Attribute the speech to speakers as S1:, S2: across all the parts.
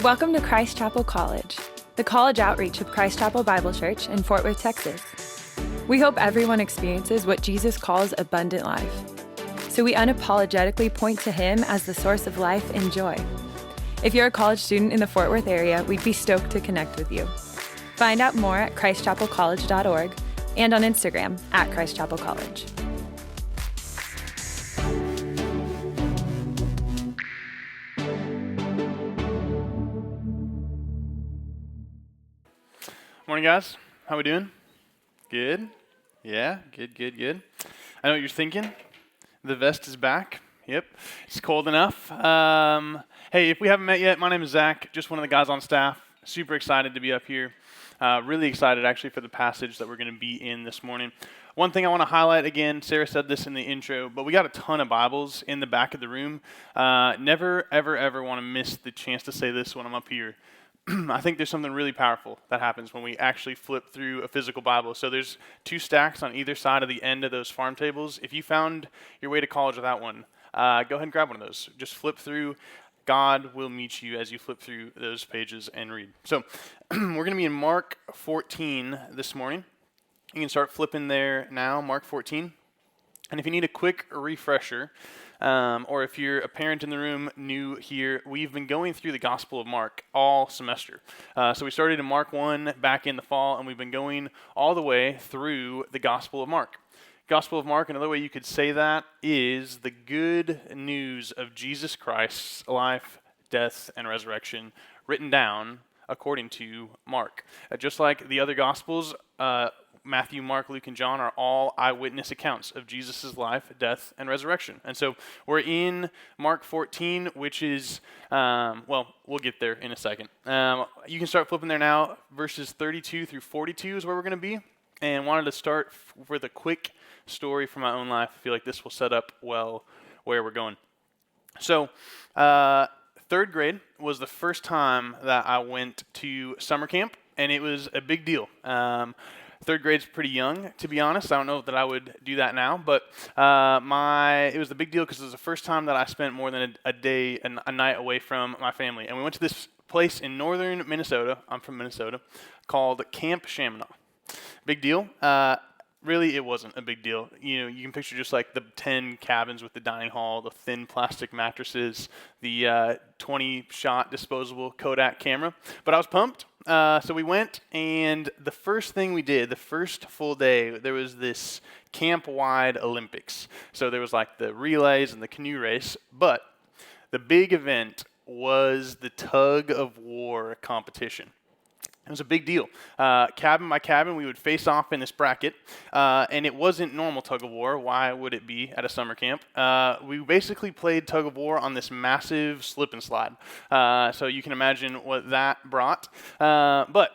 S1: Welcome to Christ Chapel College, the college outreach of Christ Chapel Bible Church in Fort Worth, Texas. We hope everyone experiences what Jesus calls abundant life. So we unapologetically point to him as the source of life and joy. If you're a college student in the Fort Worth area, we'd be stoked to connect with you. Find out more at christchapelcollege.org and on Instagram at Christ Chapel College.
S2: Morning, guys. How we doing? Good? Yeah, good. I know what you're thinking. The vest is back. Yep, it's cold enough. Hey, if we haven't met yet, my name is Zach, just one of the guys on staff. Super excited to be up here. Really excited, actually, for the passage that we're going to be in this morning. One thing I want to highlight again, Sarah said this in the intro, but we got a ton of Bibles in the back of the room. Never, ever want to miss the chance to say this when I'm up here. I think there's something really powerful that happens when we actually flip through a physical Bible. So there's 2 stacks on either side of the end of those farm tables. If you found your way to college without one, go ahead and grab one of those. Just flip through. God will meet you as you flip through those pages and read. So we're going to be in Mark 14 this morning. You can start flipping there now, Mark 14. And if you need a quick refresher, or if you're a parent in the room new here, we've been going through the Gospel of Mark all semester. So we started in Mark 1 back in the fall, and we've been going all the way through the Gospel of Mark. Gospel of Mark, another way you could say that, is the good news of Jesus Christ's life, death, and resurrection written down according to Mark. Just like the other Gospels, Matthew, Mark, Luke, and John are all eyewitness accounts of Jesus' life, death, and resurrection. And so we're in Mark 14, which is, we'll get there in a second. You can start flipping there now. Verses 32 through 42 is where we're going to be. And wanted to start with a quick story from my own life. I feel like this will set up well where we're going. So, 3rd grade was the first time that I went to summer camp, and it was a big deal. 3rd grade's pretty young, to be honest. I don't know that I would do that now, but it was a big deal because it was the first time that I spent more than a day and a night away from my family. And we went to this place in northern Minnesota, I'm from Minnesota, called Camp Chaminade. Big deal. Really, it wasn't a big deal. You know, you can picture just like the 10 cabins with the dining hall, the thin plastic mattresses, the 20-shot disposable Kodak camera. But I was pumped. So we went, and the first thing we did, the first full day, there was this camp-wide Olympics. So there was like the relays and the canoe race, but the big event was the tug of war competition. It was a big deal. Cabin by cabin, we would face off in this bracket, and it wasn't normal tug of war. Why would it be at a summer camp? We basically played tug of war on this massive slip and slide. So you can imagine what that brought. But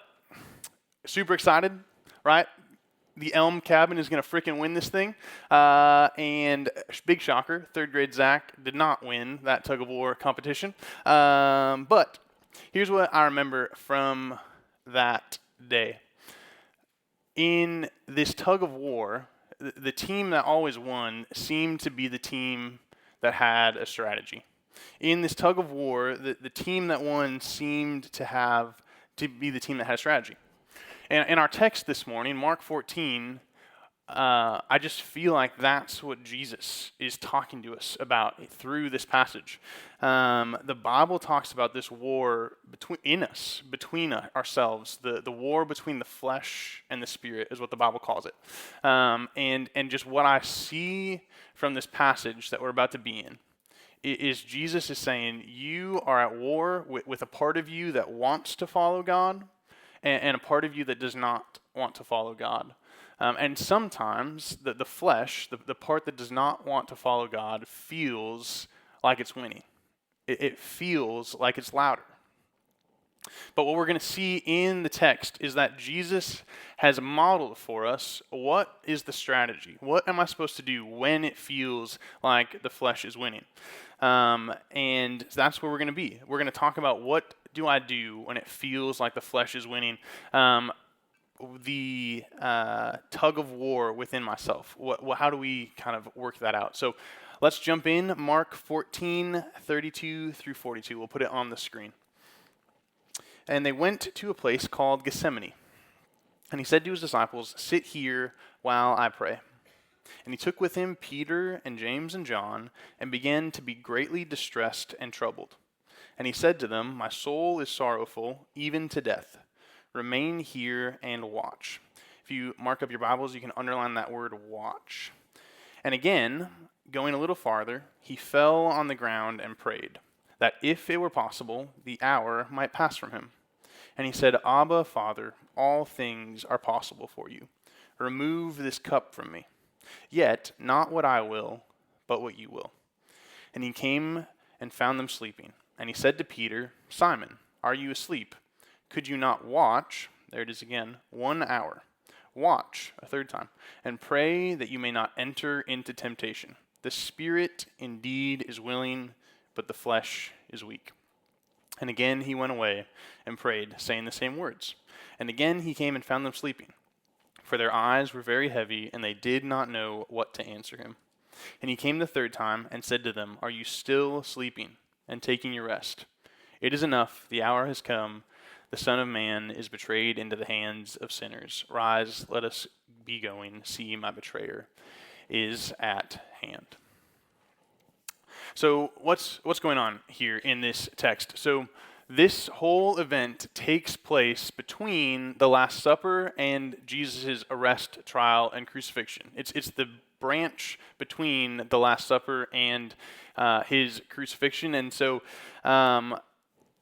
S2: super excited, right? The Elm cabin is going to freaking win this thing. And big shocker, 3rd grade Zach did not win that tug of war competition. But here's what I remember from that day. In this tug of war, the team that always won seemed to be the team that had a strategy. In this tug of war, the team that won seemed to be the team that had a strategy. And in our text this morning, Mark 14, I just feel like that's what Jesus is talking to us about through this passage. The Bible talks about this war between ourselves. The war between the flesh and the spirit is what the Bible calls it. And just what I see from this passage that we're about to be in is Jesus is saying you are at war with a part of you that wants to follow God and a part of you that does not want to follow God. And sometimes the flesh, the part that does not want to follow God, feels like it's winning. It feels like it's louder. But what we're going to see in the text is that Jesus has modeled for us what is the strategy. What am I supposed to do when it feels like the flesh is winning? And that's where we're going to be. We're going to talk about what do I do when it feels like the flesh is winning. The tug of war within myself. How do we kind of work that out? So let's jump in. Mark 14, 32 through 42. We'll put it on the screen. And they went to a place called Gethsemane. And he said to his disciples, "Sit here while I pray." And he took with him Peter and James and John, and began to be greatly distressed and troubled. And he said to them, "My soul is sorrowful, even to death. Remain here and watch." If you mark up your Bibles, you can underline that word watch. And again, going a little farther, he fell on the ground and prayed, that if it were possible, the hour might pass from him. And he said, "Abba, Father, all things are possible for you. Remove this cup from me. Yet not what I will, but what you will." And he came and found them sleeping. And he said to Peter, "Simon, are you asleep? Could you not watch," there it is again, "1 hour? Watch," a third time, "and pray that you may not enter into temptation. The spirit indeed is willing, but the flesh is weak." And again he went away and prayed, saying the same words. And again he came and found them sleeping, for their eyes were very heavy, and they did not know what to answer him. And he came the third time and said to them, "Are you still sleeping and taking your rest? It is enough, the hour has come. The Son of Man is betrayed into the hands of sinners. Rise, let us be going. See, my betrayer is at hand." So what's going on here in this text? So this whole event takes place between the Last Supper and Jesus' arrest, trial, and crucifixion. It's the branch between the Last Supper and his crucifixion. And so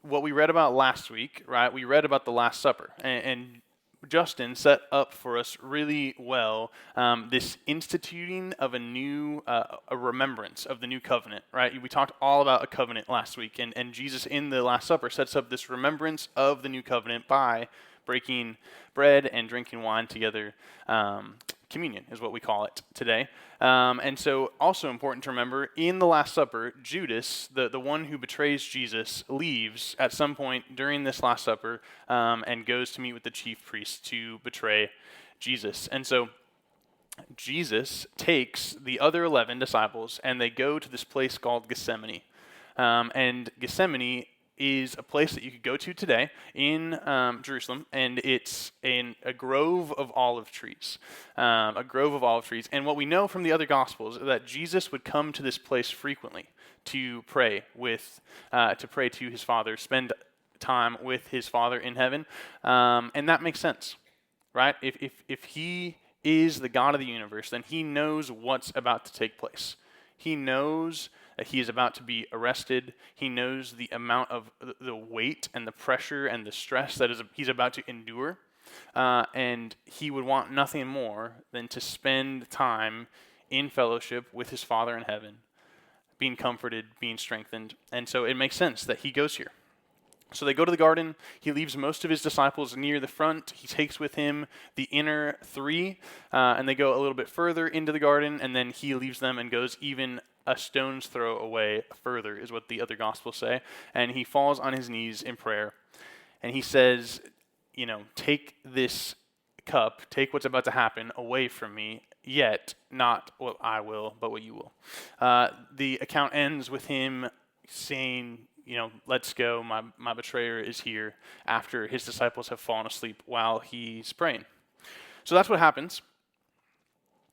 S2: what we read about last week, right? We read about the Last Supper, and Justin set up for us really well this instituting of a new, a remembrance of the new covenant, right? We talked all about a covenant last week, and Jesus in the Last Supper sets up this remembrance of the new covenant by breaking bread and drinking wine together. Communion is what we call it today. And so also important to remember, in the Last Supper, Judas, the one who betrays Jesus, leaves at some point during this Last Supper and goes to meet with the chief priests to betray Jesus. And so Jesus takes the other 11 disciples and they go to this place called Gethsemane. And Gethsemane is a place that you could go to today in Jerusalem, and it's in a grove of olive trees. And what we know from the other Gospels is that Jesus would come to this place frequently to pray to his Father, spend time with his Father in heaven, and that makes sense, right? If he is the God of the universe, then he knows what's about to take place. He knows that he is about to be arrested. He knows the amount of the weight and the pressure and the stress that he's about to endure. And he would want nothing more than to spend time in fellowship with his Father in heaven, being comforted, being strengthened. And so it makes sense that he goes here. So they go to the garden. He leaves most of his disciples near the front. He takes with him the inner three, and they go a little bit further into the garden, and then he leaves them and goes even a stone's throw away further, is what the other Gospels say. And he falls on his knees in prayer, and he says, "Take this cup, take what's about to happen away from me, yet not what I will, but what you will." The account ends with him saying, "Let's go, my betrayer is here," after his disciples have fallen asleep while he's praying. So that's what happens,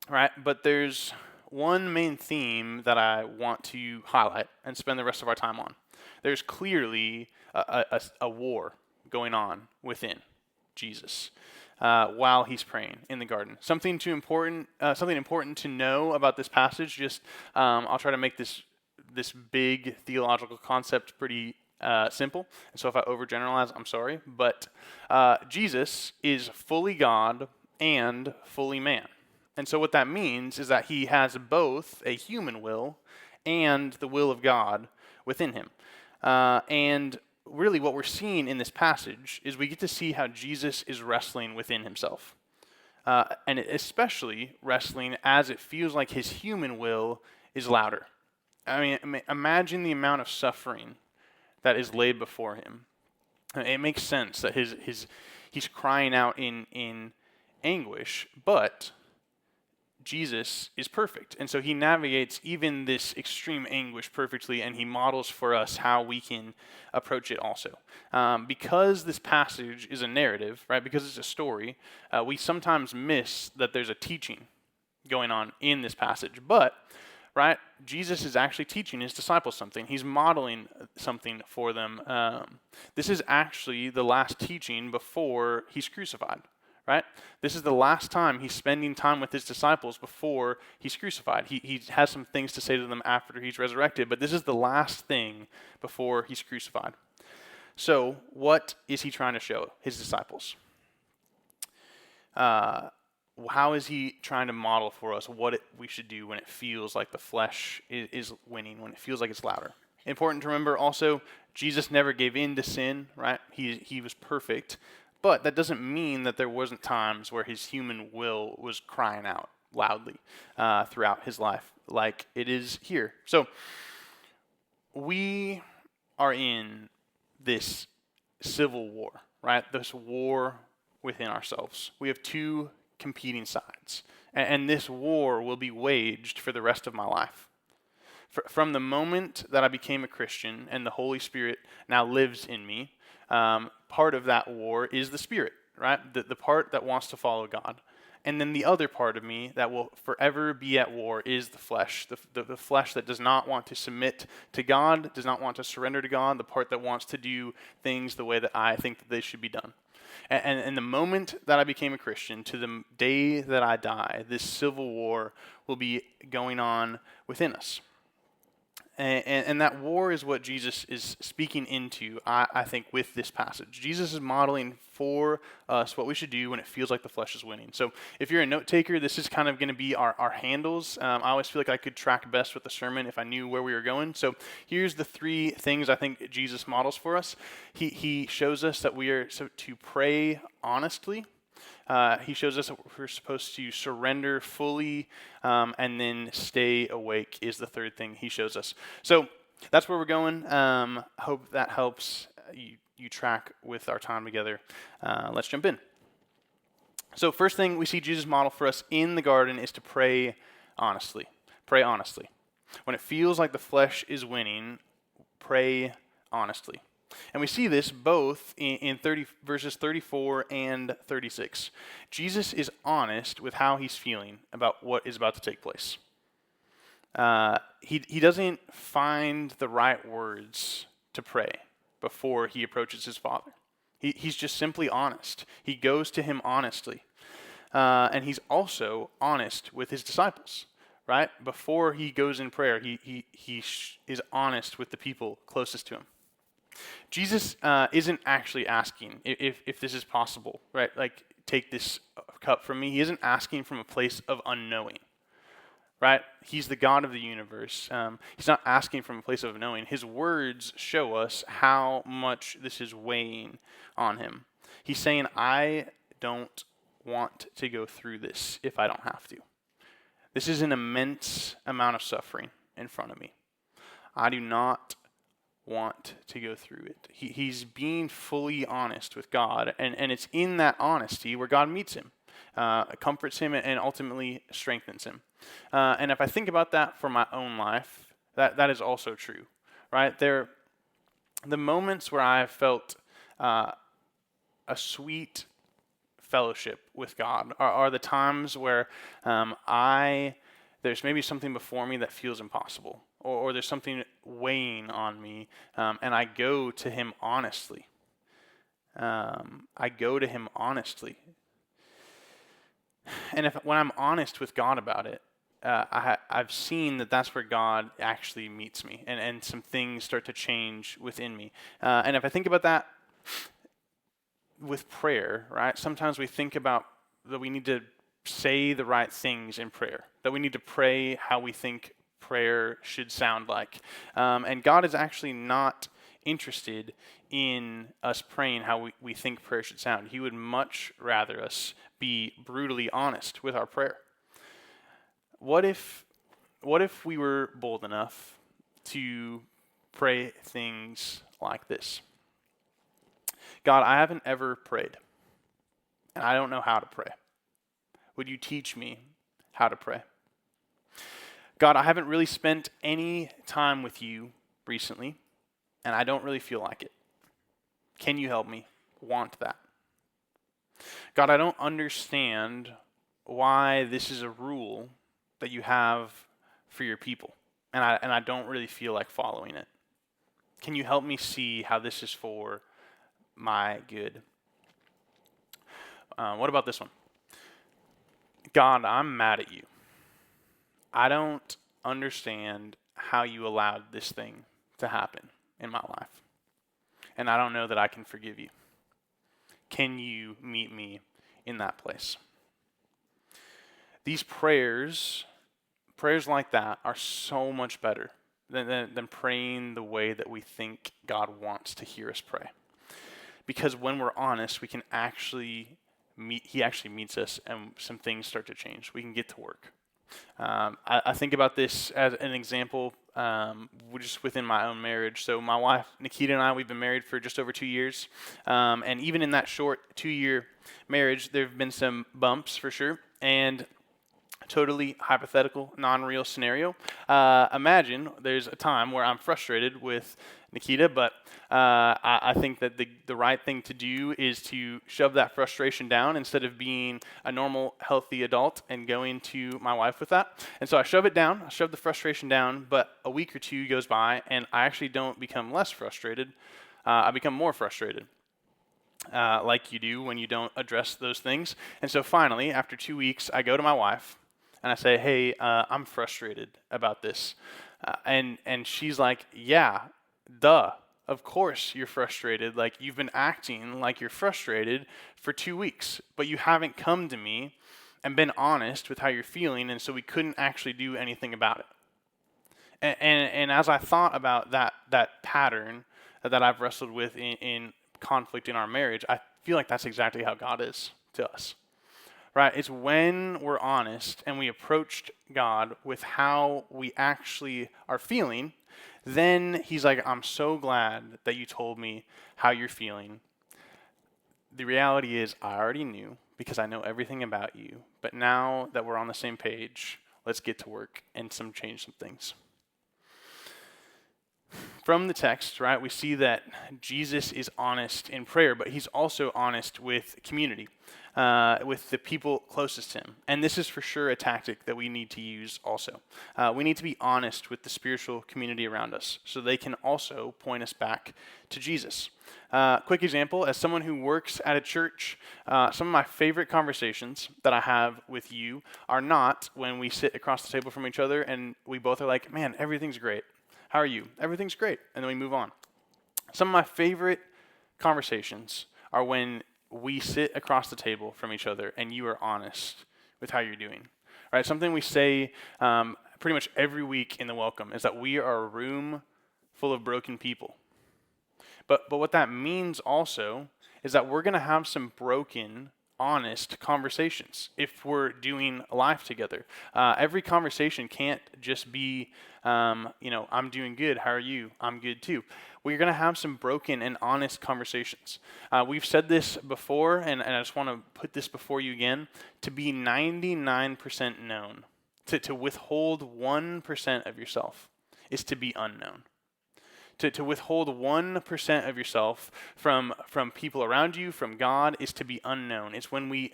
S2: right? But there's one main theme that I want to highlight and spend the rest of our time on. There's clearly a war going on within Jesus while he's praying in the garden. Something important to know about this passage. Just I'll try to make this big theological concept pretty simple. And so if I overgeneralize, I'm sorry. But Jesus is fully God and fully man. And so what that means is that he has both a human will and the will of God within him. And really what we're seeing in this passage is we get to see how Jesus is wrestling within himself. And especially wrestling as it feels like his human will is louder. I mean, imagine the amount of suffering that is laid before him. It makes sense that he's crying out in anguish, but Jesus is perfect. And so he navigates even this extreme anguish perfectly, and he models for us how we can approach it also. Because this passage is a narrative, right, because it's a story, we sometimes miss that there's a teaching going on in this passage. But, right, Jesus is actually teaching his disciples something. He's modeling something for them. This is actually the last teaching before he's crucified. Right? This is the last time he's spending time with his disciples before he's crucified. He has some things to say to them after he's resurrected, but this is the last thing before he's crucified. So, what is he trying to show his disciples? How is he trying to model for us what we should do when it feels like the flesh is winning, when it feels like it's louder? Important to remember also, Jesus never gave in to sin, right? He was perfect. But that doesn't mean that there wasn't times where his human will was crying out loudly throughout his life, like it is here. So we are in this civil war, right? This war within ourselves. We have two competing sides, and this war will be waged for the rest of my life. From the moment that I became a Christian and the Holy Spirit now lives in me, part of that war is the spirit, right? The part that wants to follow God. And then the other part of me that will forever be at war is the flesh. The flesh that does not want to submit to God, does not want to surrender to God, the part that wants to do things the way that I think that they should be done. And the moment that I became a Christian to the day that I die, this civil war will be going on within us. And that war is what Jesus is speaking into, I think, with this passage. Jesus is modeling for us what we should do when it feels like the flesh is winning. So if you're a note taker, this is kind of going to be our handles. I always feel like I could track best with the sermon if I knew where we were going. So here's the three things I think Jesus models for us. He shows us that we are to pray honestly. He shows us that we're supposed to surrender fully, and then stay awake is the third thing he shows us. So that's where we're going. Hope that helps you track with our time together. Let's jump in. So first thing we see Jesus model for us in the garden is to pray honestly. Pray honestly. When it feels like the flesh is winning, pray honestly. And we see this both in verses 34 and 36. Jesus is honest with how he's feeling about what is about to take place. He doesn't find the right words to pray before he approaches his Father. He's just simply honest. He goes to him honestly. And he's also honest with his disciples, right? Before he goes in prayer, he is honest with the people closest to him. Jesus isn't actually asking if this is possible, right? Like, take this cup from me. He isn't asking from a place of unknowing, right? He's the God of the universe. He's not asking from a place of knowing. His words show us how much this is weighing on him. He's saying, I don't want to go through this if I don't have to. This is an immense amount of suffering in front of me. I do not want to go through it. He's being fully honest with God, and it's in that honesty where God meets him, comforts him, and ultimately strengthens him. And if I think about that for my own life, that is also true, right? The moments where I have felt a sweet fellowship with God are the times where there's maybe something before me that feels impossible, or there's something weighing on me, and I go to him honestly. And when I'm honest with God about it, I've seen that that's where God actually meets me, and some things start to change within me. And if I think about that with prayer, right? Sometimes we think about that we need to say the right things in prayer, that we need to pray how we think prayer should sound like. And God is actually not interested in us praying how we think prayer should sound. He would much rather us be brutally honest with our prayer. What if we were bold enough to pray things like this? God, I haven't ever prayed, and I don't know how to pray. Would you teach me how to pray. God, I haven't really spent any time with you recently, and I don't really feel like it. Can you help me want that? God, I don't understand why this is a rule that you have for your people, and I don't really feel like following it. Can you help me see how this is for my good? What about this one? God, I'm mad at you. I don't understand how you allowed this thing to happen in my life. And I don't know that I can forgive you. Can you meet me in that place? These prayers like that are so much better than praying the way that we think God wants to hear us pray. Because when we're honest, we can actually He actually meets us and some things start to change. We can get to work. I think about this as an example just within my own marriage. So my wife, Nikita, and I, we've been married for just over 2 years. And even in that short 2-year marriage, there have been some bumps for sure. And totally hypothetical, non-real scenario. Imagine there's a time where I'm frustrated with Nikita, but I think that the right thing to do is to shove that frustration down instead of being a normal, healthy adult and going to my wife with that. And so I shove it down, I shove the frustration down, but a week or two goes by and I actually don't become less frustrated. I become more frustrated. Like you do when you don't address those things. And so finally, after 2 weeks, I go to my wife and I say, hey, I'm frustrated about this. And she's like, yeah, duh, of course you're frustrated. Like, you've been acting like you're frustrated for 2 weeks, but you haven't come to me and been honest with how you're feeling, and so we couldn't actually do anything about it. And as I thought about that pattern that I've wrestled with in conflict in our marriage, I feel like that's exactly how God is to us. Right? It's when we're honest and we approached God with how we actually are feeling, then He's like, I'm so glad that you told me how you're feeling. The reality is, I already knew because I know everything about you. But now that we're on the same page, let's get to work and change some things. From the text, right, we see that Jesus is honest in prayer, but He's also honest with community, with the people closest to Him. And this is for sure a tactic that we need to use also. We need to be honest with the spiritual community around us so they can also point us back to Jesus. Quick example, as someone who works at a church, some of my favorite conversations that I have with you are not when we sit across the table from each other and we both are like, man, everything's great. How are you? Everything's great. And then we move on. Some of my favorite conversations are when we sit across the table from each other and you are honest with how you're doing. Right? Something we say pretty much every week in the welcome is that we are a room full of broken people. But what that means also is that we're going to have some broken, honest conversations if we're doing life together. Every conversation can't just be, I'm doing good. How are you? I'm good too. We're going to have some broken and honest conversations. We've said this before, and I just want to put this before you again. To be 99% known, to withhold 1% of yourself is to be unknown. To withhold 1% of yourself from people around you, from God, is to be unknown. It's when we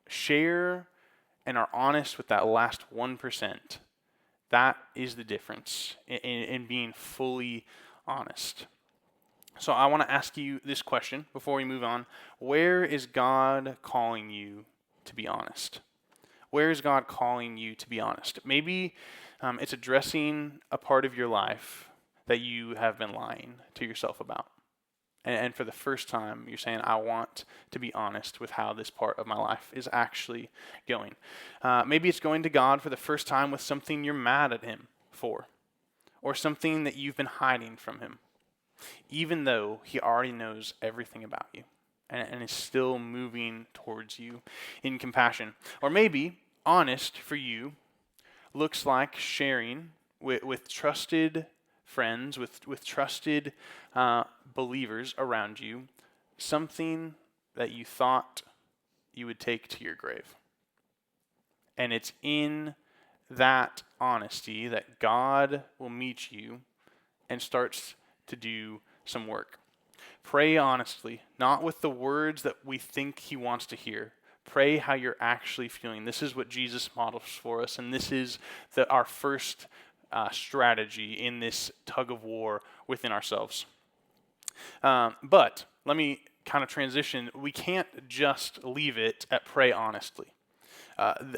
S2: share and are honest with that last 1%. That is the difference in being fully honest. So I want to ask you this question before we move on. Where is God calling you to be honest? Where is God calling you to be honest? Maybe it's addressing a part of your life that you have been lying to yourself about. And for the first time, you're saying, I want to be honest with how this part of my life is actually going. Maybe it's going to God for the first time with something you're mad at Him for, or something that you've been hiding from Him, even though He already knows everything about you and is still moving towards you in compassion. Or maybe honest for you looks like sharing with trusted friends, with trusted believers around you, something that you thought you would take to your grave. And it's in that honesty that God will meet you and starts to do some work. Pray honestly, not with the words that we think he wants to hear. Pray how you're actually feeling. This is what Jesus models for us, and this is our first strategy in this tug of war within ourselves. But let me kind of transition. We can't just leave it at pray honestly.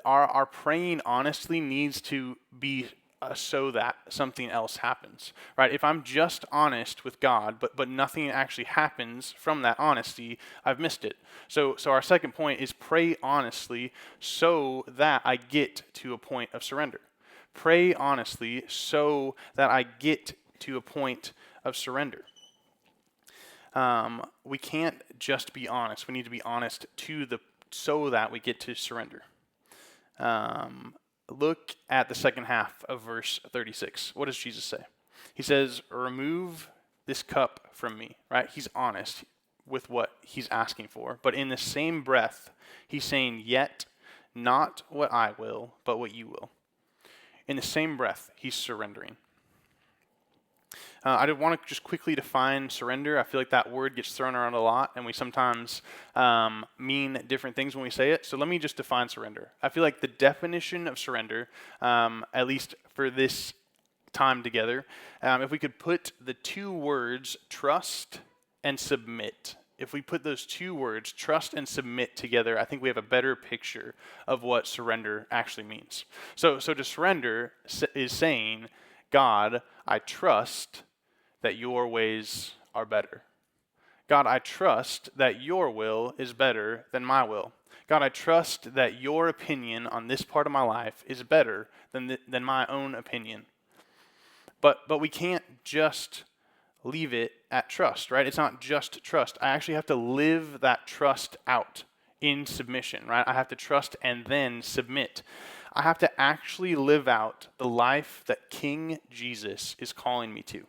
S2: Our praying honestly needs to be so that something else happens, right? If I'm just honest with God, but nothing actually happens from that honesty, I've missed it. So our second point is pray honestly so that I get to a point of surrender. Pray honestly so that I get to a point of surrender. We can't just be honest. We need to be honest so that we get to surrender. Look at the second half of verse 36. What does Jesus say? He says, remove this cup from me, right? He's honest with what he's asking for. But in the same breath, he's saying, yet not what I will, but what you will. In the same breath, he's surrendering. I did want to just quickly define surrender. I feel like that word gets thrown around a lot, and we sometimes mean different things when we say it. So let me just define surrender. I feel like the definition of surrender, at least for this time together, if we could put the two words trust and submit, if we put those two words, trust and submit, together, I think we have a better picture of what surrender actually means. So to surrender is saying, God, I trust that your ways are better. God, I trust that your will is better than my will. God, I trust that your opinion on this part of my life is better than my own opinion. But we can't just leave it at trust, right? It's not just trust. I actually have to live that trust out in submission, right? I have to trust and then submit. I have to actually live out the life that King Jesus is calling me to.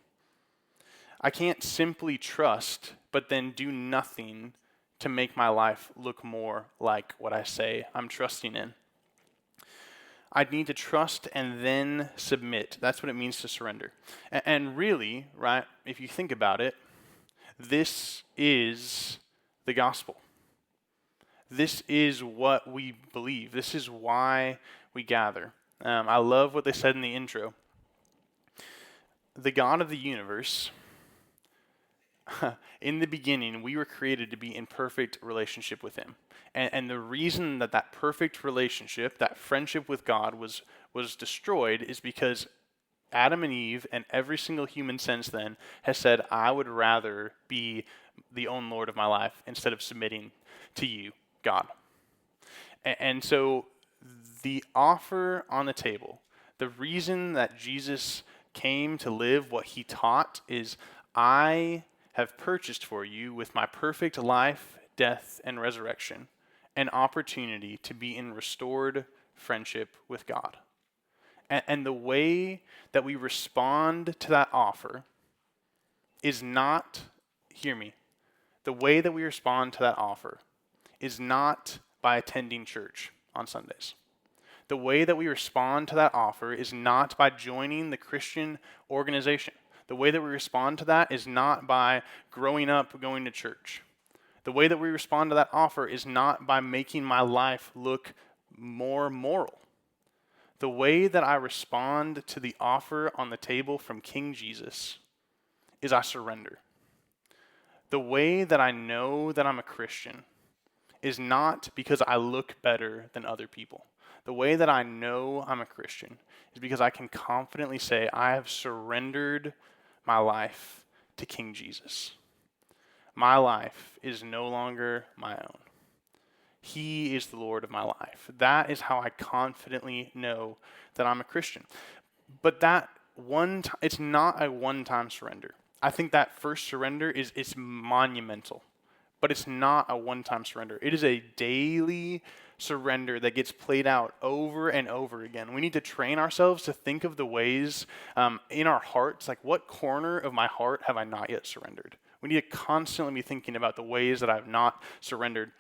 S2: I can't simply trust, but then do nothing to make my life look more like what I say I'm trusting in. I need to trust and then submit. That's what it means to surrender. And really, right, if you think about it, this is the gospel. This is what we believe. This is why we gather. I love what they said in the intro. The God of the universe, in the beginning, we were created to be in perfect relationship with him. And the reason that perfect relationship, that friendship with God was destroyed is because Adam and Eve and every single human since then has said, I would rather be the own Lord of my life instead of submitting to you, God. And so the offer on the table, the reason that Jesus came to live what he taught is, I have purchased for you with my perfect life, death, and resurrection, an opportunity to be in restored friendship with God. And the way that we respond to that offer is not, hear me, the way that we respond to that offer is not by attending church on Sundays. The way that we respond to that offer is not by joining the Christian organization. The way that we respond to that is not by growing up going to church. The way that we respond to that offer is not by making my life look more moral. The way that I respond to the offer on the table from King Jesus is I surrender. The way that I know that I'm a Christian is not because I look better than other people. The way that I know I'm a Christian is because I can confidently say, I have surrendered my life to King Jesus. My life is no longer my own. He is the Lord of my life. That is how I confidently know that I'm a Christian. But it's not a one-time surrender. I think that first surrender is monumental, but it's not a one-time surrender. It is a daily surrender that gets played out over and over again. We need to train ourselves to think of the ways in our hearts, like what corner of my heart have I not yet surrendered? We need to constantly be thinking about the ways that I've not surrendered.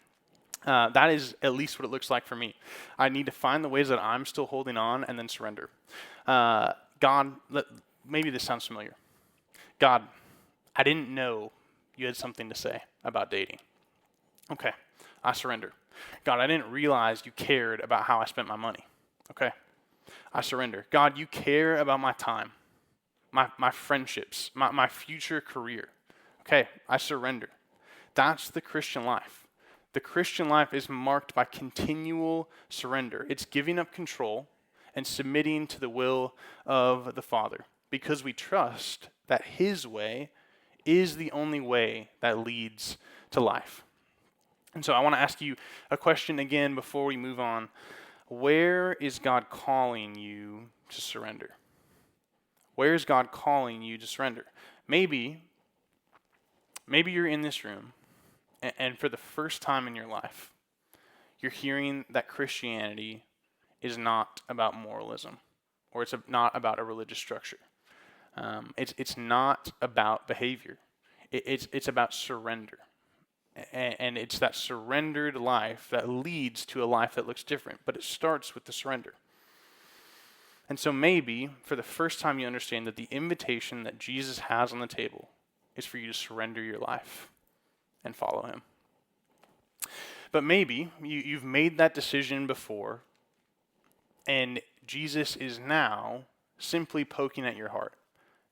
S2: That is at least what it looks like for me. I need to find the ways that I'm still holding on and then surrender. God, maybe this sounds familiar. God, I didn't know you had something to say about dating. Okay, I surrender. God, I didn't realize you cared about how I spent my money. Okay, I surrender. God, you care about my time, my friendships, my future career. Okay, I surrender. That's the Christian life. The Christian life is marked by continual surrender. It's giving up control and submitting to the will of the Father because we trust that His way is the only way that leads to life. And so I want to ask you a question again before we move on. Where is God calling you to surrender? Where is God calling you to surrender? Maybe you're in this room, and for the first time in your life, you're hearing that Christianity is not about moralism, or it's not about a religious structure. It's not about behavior. It's about surrender. And it's that surrendered life that leads to a life that looks different, but it starts with the surrender. And so maybe, for the first time, you understand that the invitation that Jesus has on the table is for you to surrender your life and follow Him. But maybe you've made that decision before, and Jesus is now simply poking at your heart,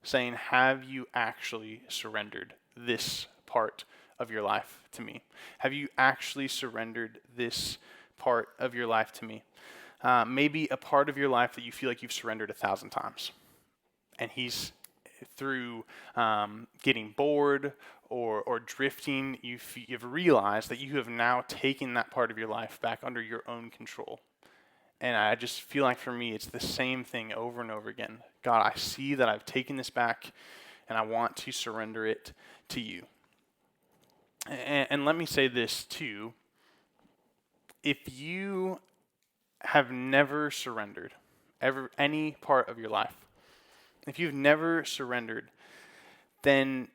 S2: saying, have you actually surrendered this part of your life to me? Have you actually surrendered this part of your life to me? Maybe a part of your life that you feel like you've surrendered 1,000 times. And He's, through getting bored or drifting, you've realized that you have now taken that part of your life back under your own control. And I just feel like for me, it's the same thing over and over again. God, I see that I've taken this back, and I want to surrender it to you. And let me say this too. If you have never surrendered any part of your life, if you've never surrendered, then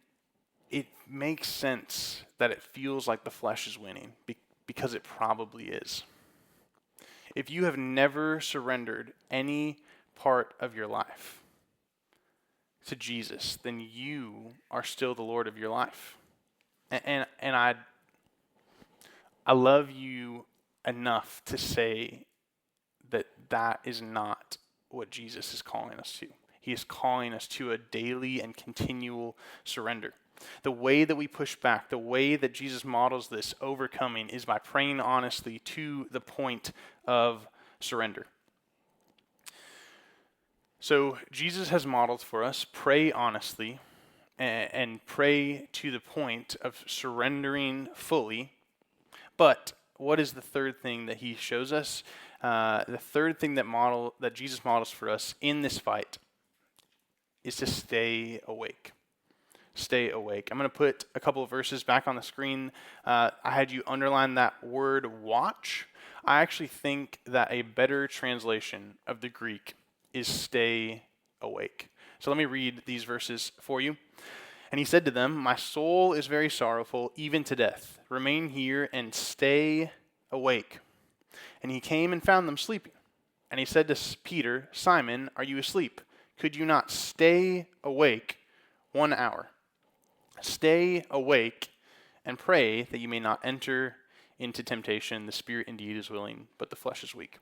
S2: it makes sense that it feels like the flesh is winning, because it probably is. If you have never surrendered any part of your life to Jesus, then you are still the Lord of your life. And I love you enough to say that is not what Jesus is calling us to. He is calling us to a daily and continual surrender. The way that we push back, the way that Jesus models this overcoming, is by praying honestly to the point of surrender. So Jesus has modeled for us, pray honestly and pray to the point of surrendering fully. But what is the third thing that He shows us? The third thing that Jesus models for us in this fight is to stay awake. Stay awake. I'm going to put a couple of verses back on the screen. I had you underline that word watch. I actually think that a better translation of the Greek is stay awake. So let me read these verses for you. And He said to them, my soul is very sorrowful, even to death. Remain here and stay awake. And He came and found them sleeping. And He said to Peter, Simon, are you asleep? Could you not stay awake 1 hour? Stay awake and pray that you may not enter into temptation. The spirit indeed is willing, but the flesh is weak.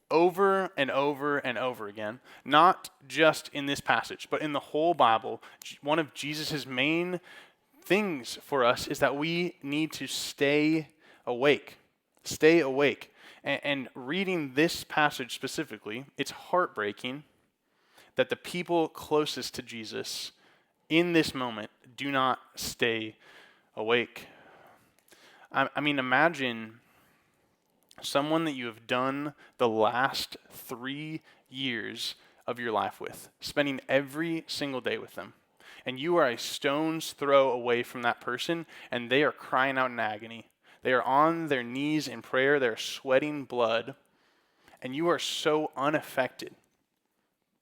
S2: Over and over and over again, not just in this passage, but in the whole Bible, one of Jesus' main things for us is that we need to stay awake. Stay awake. And reading this passage specifically, it's heartbreaking that the people closest to Jesus in this moment do not stay awake. I mean, imagine someone that you have done the last 3 years of your life with, spending every single day with them. And you are a stone's throw away from that person, and they are crying out in agony. They are on their knees in prayer. They're sweating blood. And you are so unaffected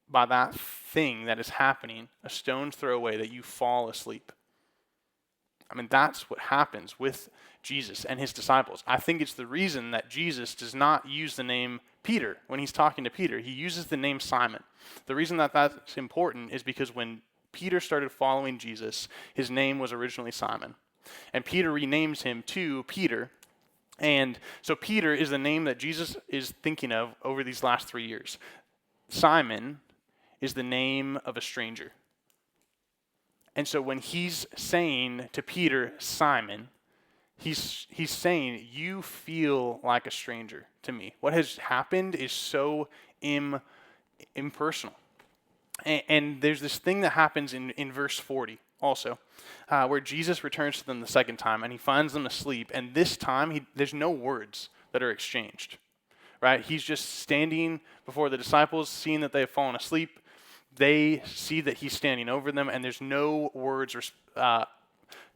S2: by that thing that is happening, a stone's throw away, that you fall asleep. I mean, that's what happens with Jesus and his disciples. I think it's the reason that Jesus does not use the name Peter when he's talking to Peter. He uses the name Simon. The reason that that's important is because when Peter started following Jesus, his name was originally Simon. And Peter renames him to Peter. And so Peter is the name that Jesus is thinking of over these last 3 years. Simon is the name of a stranger. And so when he's saying to Peter, Simon, he's saying, you feel like a stranger to me. What has happened is so impersonal. And there's this thing that happens in verse 40 also, where Jesus returns to them the second time, and he finds them asleep. And this time, there's no words that are exchanged, right? He's just standing before the disciples, seeing that they have fallen asleep. They see that he's standing over them, and there's no words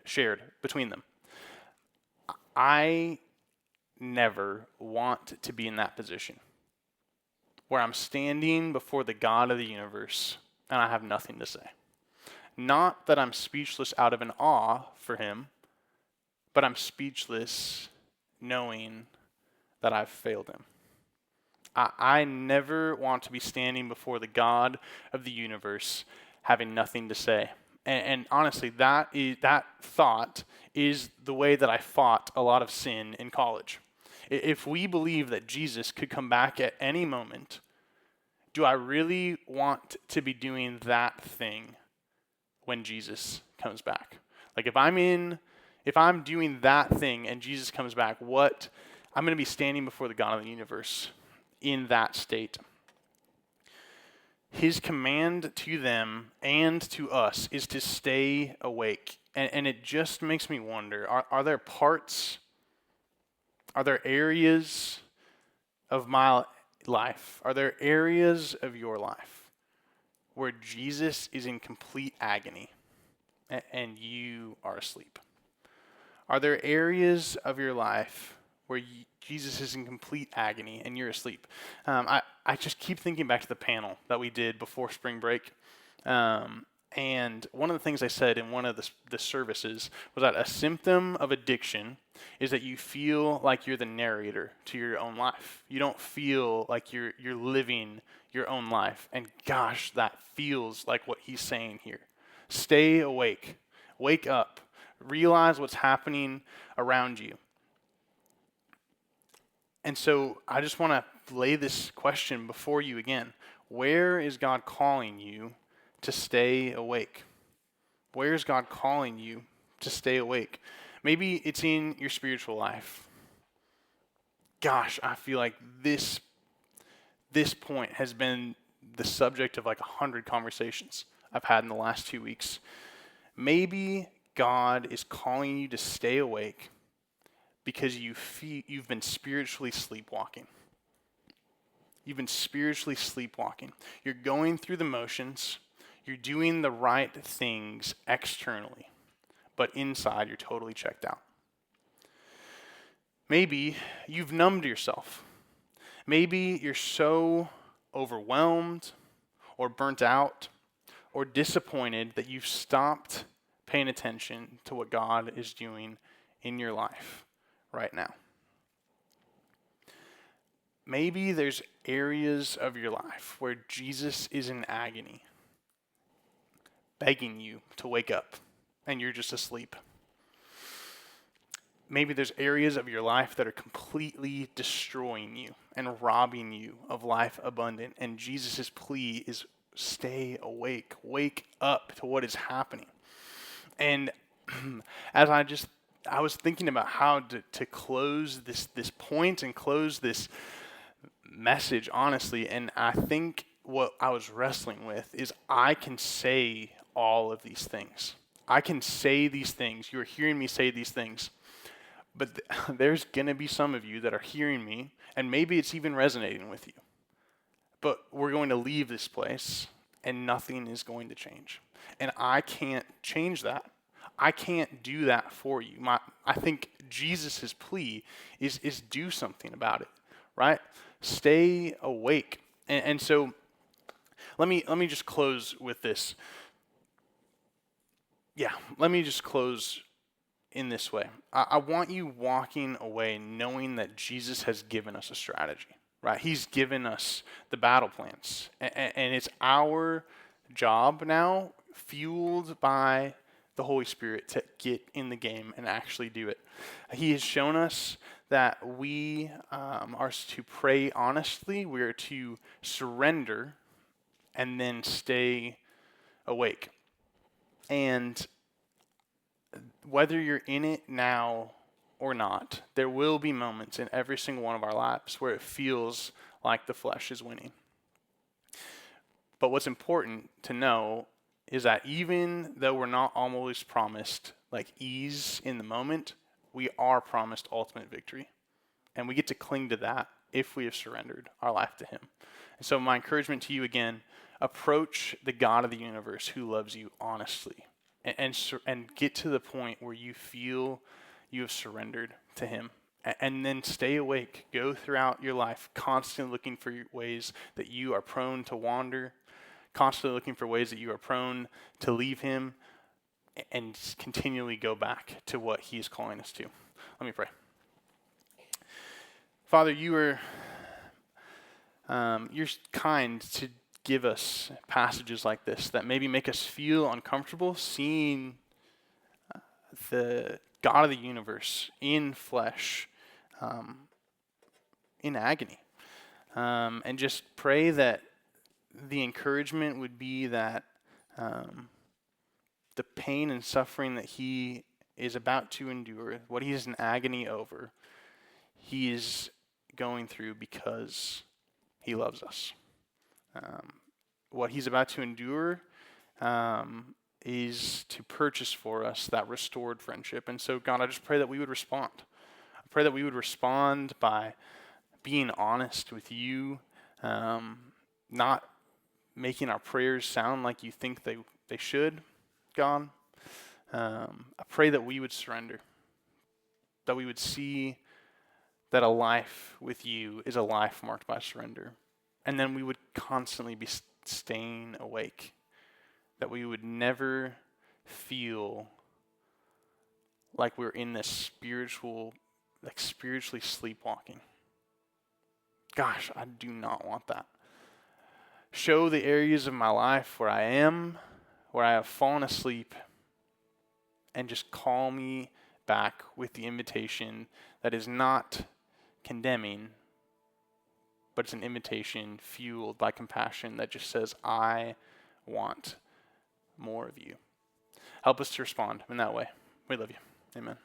S2: shared between them. I never want to be in that position where I'm standing before the God of the universe and I have nothing to say. Not that I'm speechless out of an awe for him, but I'm speechless knowing that I've failed him. I never want to be standing before the God of the universe having nothing to say. And honestly, that thought is the way that I fought a lot of sin in college. If we believe that Jesus could come back at any moment, do I really want to be doing that thing when Jesus comes back? Like if I'm doing that thing and Jesus comes back, I'm going to be standing before the God of the universe in that state. His command to them and to us is to stay awake. And it just makes me wonder, are there areas of my life, are there areas of your life where Jesus is in complete agony and you are asleep? Are there areas of your life where Jesus is in complete agony and you're asleep? I just keep thinking back to the panel that we did before spring break. And one of the things I said in one of the services was that a symptom of addiction is that you feel like you're the narrator to your own life. You don't feel like you're living your own life. And gosh, that feels like what he's saying here. Stay awake. Wake up. Realize what's happening around you. And so I just want to lay this question before you again. Where is God calling you to stay awake? Where is God calling you to stay awake? Maybe it's in your spiritual life. Gosh, I feel like this point has been the subject of like 100 conversations I've had in the last 2 weeks. Maybe God is calling you to stay awake because you've been spiritually sleepwalking. You've been spiritually sleepwalking. You're going through the motions. You're doing the right things externally, but inside you're totally checked out. Maybe you've numbed yourself. Maybe you're so overwhelmed or burnt out or disappointed that you've stopped paying attention to what God is doing in your life right now. Maybe there's areas of your life where Jesus is in agony, begging you to wake up, and you're just asleep. Maybe there's areas of your life that are completely destroying you and robbing you of life abundant, and Jesus' plea is stay awake, wake up to what is happening. And as I was thinking about how to close this point and close this message, honestly, and I think what I was wrestling with is I can say all of these things. I can say these things. You're hearing me say these things. But there's going to be some of you that are hearing me, and maybe it's even resonating with you. But we're going to leave this place, and nothing is going to change. And I can't change that. I can't do that for you. I think Jesus' plea is do something about it, right? Stay awake. And so let me just close with this. Yeah, let me just close in this way. I want you walking away knowing that Jesus has given us a strategy, right? He's given us the battle plans. And it's our job now, fueled by the Holy Spirit, to get in the game and actually do it. He has shown us that we are to pray honestly, we are to surrender, and then stay awake. And whether you're in it now or not, there will be moments in every single one of our lives where it feels like the flesh is winning. But what's important to know is that even though we're not always promised like ease in the moment, we are promised ultimate victory. And we get to cling to that if we have surrendered our life to him. And so my encouragement to you again, approach the God of the universe who loves you honestly. And get to the point where you feel you have surrendered to him. And then stay awake. Go throughout your life constantly looking for ways that you are prone to wander, constantly looking for ways that you are prone to leave him, and continually go back to what he is calling us to. Let me pray. Father, you're kind to give us passages like this that maybe make us feel uncomfortable seeing the God of the universe in flesh, in agony. And just pray that the encouragement would be that the pain and suffering that he is about to endure, what he is in agony over, he is going through because he loves us. What he's about to endure is to purchase for us that restored friendship. And so, God, I just pray that we would respond. I pray that we would respond by being honest with you, not making our prayers sound like you think they should, God. I pray that we would surrender, that we would see that a life with you is a life marked by surrender. And then we would constantly be staying awake, that we would never feel like we're in this spiritually sleepwalking. Gosh, I do not want that. Show the areas of my life where I have fallen asleep, and just call me back with the invitation that is not condemning, but it's an invitation fueled by compassion that just says, I want more of you. Help us to respond in that way. We love you. Amen.